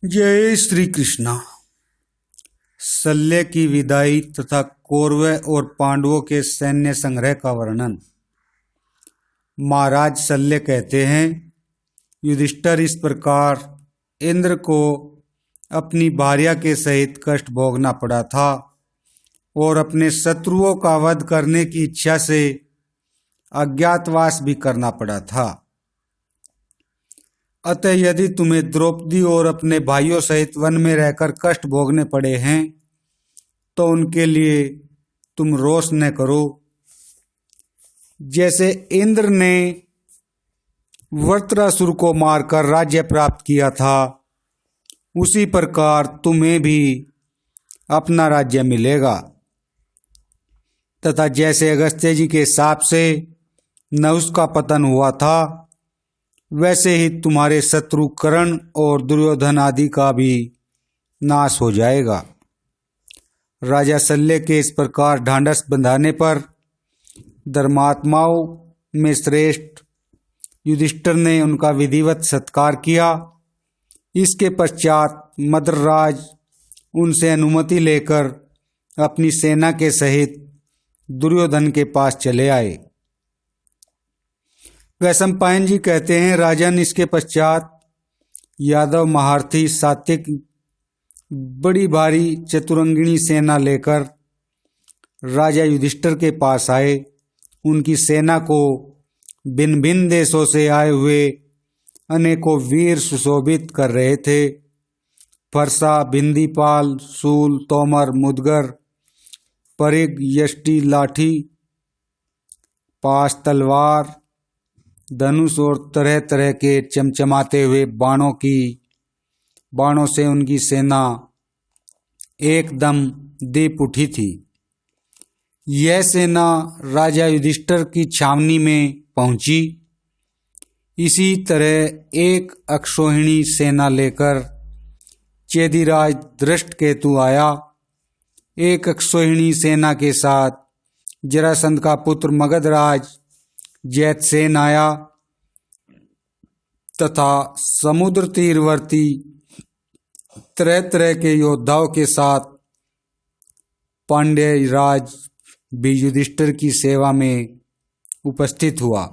जय श्री कृष्णा। शल्य की विदाई तथा कौरव और पांडवों के सैन्य संग्रह का वर्णन। महाराज शल्य कहते हैं, युधिष्ठिर इस प्रकार इंद्र को अपनी भार्या के सहित कष्ट भोगना पड़ा था और अपने शत्रुओं का वध करने की इच्छा से अज्ञातवास भी करना पड़ा था। अतः यदि तुम्हें द्रौपदी और अपने भाइयों सहित वन में रहकर कष्ट भोगने पड़े हैं तो उनके लिए तुम रोष न करो। जैसे इंद्र ने वृत्रासुर को मारकर राज्य प्राप्त किया था, उसी प्रकार तुम्हें भी अपना राज्य मिलेगा। तथा जैसे अगस्त्य जी के शाप से नहुष का पतन हुआ था, वैसे ही तुम्हारे शत्रु कर्ण और दुर्योधन आदि का भी नाश हो जाएगा। राजा शल्य के इस प्रकार ढांढस बंधाने पर धर्मात्माओं में श्रेष्ठ युधिष्ठिर ने उनका विधिवत सत्कार किया। इसके पश्चात मद्रराज उनसे अनुमति लेकर अपनी सेना के सहित दुर्योधन के पास चले आए। वैशंपायन जी कहते हैं, राजन इसके पश्चात यादव महारथी सात्विक बड़ी भारी चतुरंगिणी सेना लेकर राजा युधिष्ठिर के पास आए। उनकी सेना को भिन्न भिन्न देशों से आए हुए अनेकों वीर सुशोभित कर रहे थे। फरसा, भिंदीपाल, शूल, तोमर, मुदगर, परिग, यष्टि, लाठी, पास, तलवार, धनुष और तरह तरह के चमचमाते हुए बाणों से उनकी सेना एकदम दीप उठी थी। यह सेना राजा युधिष्ठिर की छावनी में पहुंची। इसी तरह एक अक्षौहिणी सेना लेकर चेदिराज धृष्टकेतु आया। एक अक्षौहिणी सेना के साथ जरासंध का पुत्र मगधराज जैतसेन आया तथा समुद्र तीरवर्ती तरह तरह के योद्धाओं के साथ पांड्य राज भी युधिष्ठिर की सेवा में उपस्थित हुआ।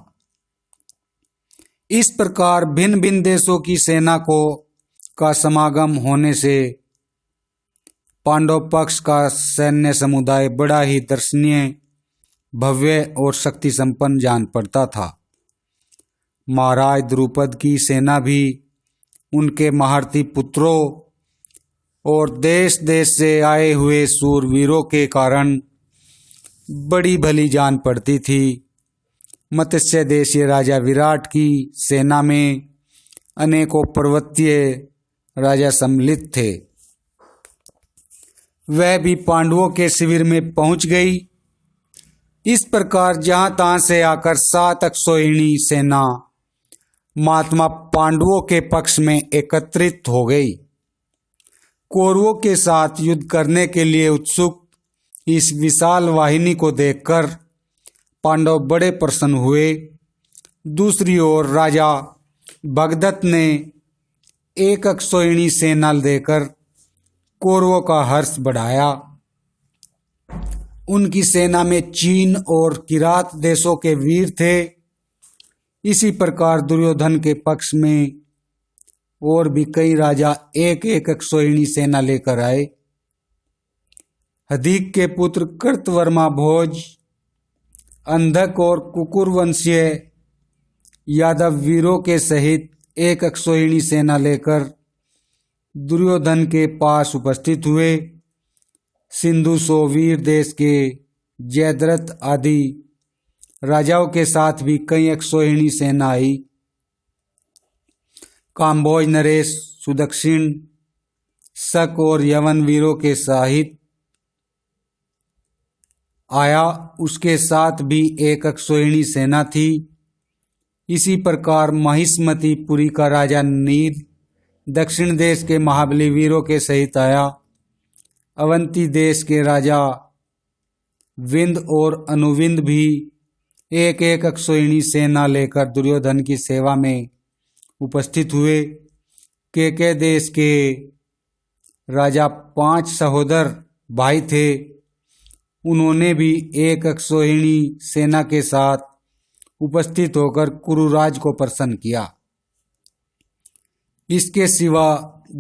इस प्रकार भिन्न भिन्न देशों की सेना का समागम होने से पांडव पक्ष का सैन्य समुदाय बड़ा ही दर्शनीय, भव्य और शक्ति संपन्न जान पड़ता था। महाराज द्रुपद की सेना भी उनके महारथी पुत्रों और देश देश से आए हुए सूरवीरों के कारण बड़ी भली जान पड़ती थी। मत्स्य देशीय राजा विराट की सेना में अनेकों पर्वतीय राजा सम्मिलित थे। वह भी पांडवों के शिविर में पहुंच गई। इस प्रकार जहां तहां से आकर 7 अक्षौहिणी सेना महात्मा पांडवों के पक्ष में एकत्रित हो गई। कौरवों के साथ युद्ध करने के लिए उत्सुक इस विशाल वाहिनी को देखकर पांडव बड़े प्रसन्न हुए। दूसरी ओर राजा भगदत्त ने एक अक्षौहिणी सेना देकर कौरवों का हर्ष बढ़ाया। उनकी सेना में चीन और किरात देशों के वीर थे। इसी प्रकार दुर्योधन के पक्ष में और भी कई राजा एक एक अक्षौहिणी सेना लेकर आए। हदीक के पुत्र कृतवर्मा भोज, अंधक और कुकुर वंशीय यादव वीरों के सहित एक अक्षौहिणी सेना लेकर दुर्योधन के पास उपस्थित हुए। सिंधु सोवीर देश के जयद्रथ आदि राजाओं के साथ भी कई अक्षौहिणी सेना आई। काम्बोज, नरेश, सुदक्षिण, शक और यवन वीरों के सहित आया। उसके साथ भी एक अक्षौहिणी सेना थी। इसी प्रकार महिष्मती पुरी का राजा नील दक्षिण देश के महाबली वीरों के सहित आया। अवंती देश के राजा विंद और अनुविंद भी एक एक अक्षौहिणी सेना लेकर दुर्योधन की सेवा में उपस्थित हुए। केके देश के राजा 5 सहोदर भाई थे। उन्होंने भी एक अक्षौहिणी सेना के साथ उपस्थित होकर कुरुराज को प्रसन्न किया। इसके सिवा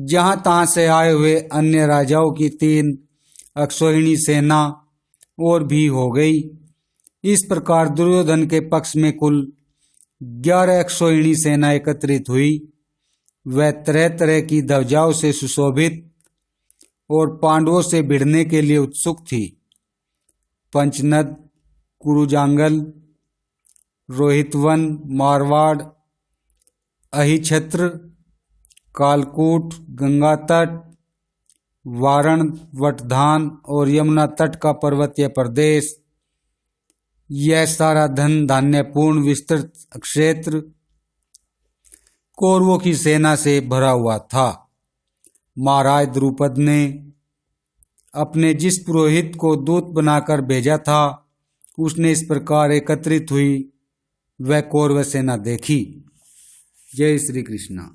जहां तहां से आए हुए अन्य राजाओं की 3 अक्षौहिणी सेना और भी हो गई। इस प्रकार दुर्योधन के पक्ष में कुल 11 अक्षौहिणी सेना एकत्रित हुई। वह तरह तरह की ध्वजाओं से सुशोभित और पांडवों से भिड़ने के लिए उत्सुक थी। पंचनद, कुरुजांगल, रोहितवन, मारवाड़, अहिछत्र, कालकूट, गंगा तट, वारण, वटधान और यमुना तट का पर्वतीय प्रदेश, यह सारा धन धान्यपूर्ण विस्तृत क्षेत्र कौरवों की सेना से भरा हुआ था। महाराज द्रुपद ने अपने जिस पुरोहित को दूत बनाकर भेजा था, उसने इस प्रकार एकत्रित हुई वह कौरव सेना देखी। जय श्री कृष्ण।